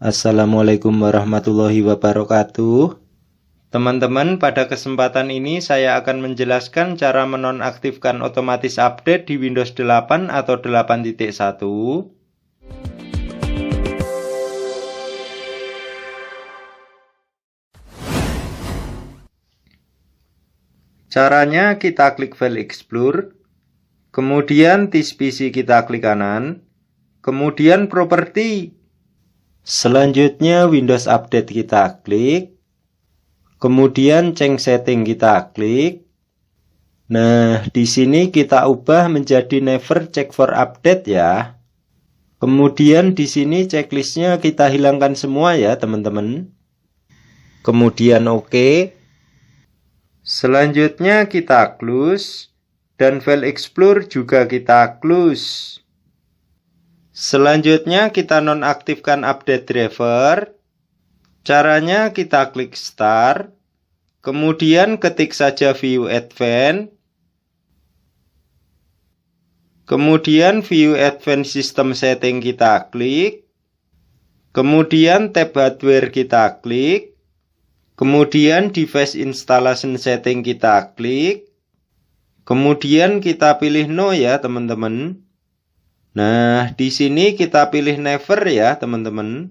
Assalamualaikum warahmatullahi wabarakatuh. Teman-teman, pada kesempatan ini saya akan menjelaskan cara menonaktifkan otomatis update di Windows 8 atau 8.1. Caranya kita klik File Explore, kemudian This PC kita klik kanan, kemudian Properti. Selanjutnya Windows Update kita klik, kemudian Change Setting kita klik. Nah, di sini kita ubah menjadi Never Check for Update ya. Kemudian di sini checklistnya kita hilangkan semua ya teman-teman. Kemudian OK. Selanjutnya kita close dan File Explorer juga kita close. Selanjutnya kita nonaktifkan update driver. Caranya kita klik Start, kemudian ketik saja View Advanced, kemudian View Advanced System Setting kita klik, kemudian tab Hardware kita klik, kemudian Device Installation Setting kita klik, kemudian kita pilih No ya teman-teman. Nah, di sini kita pilih Never ya teman-teman.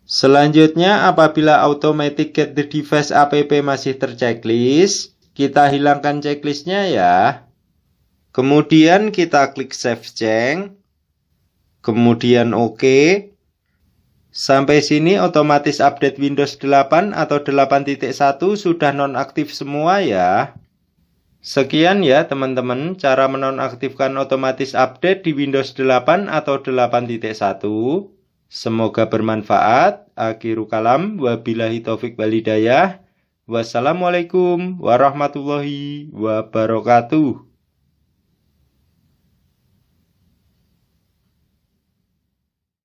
Selanjutnya, apabila Automatic Get the Device app masih terchecklist, kita hilangkan checklistnya ya. Kemudian kita klik Save Change, kemudian OK. Sampai sini otomatis update Windows 8 atau 8.1 sudah nonaktif semua ya. Sekian ya teman-teman cara menonaktifkan otomatis update di Windows 8 atau 8.1. Semoga bermanfaat. Akhiru kalam, wabillahi taufik wal hidayah. Wassalamualaikum warahmatullahi wabarakatuh.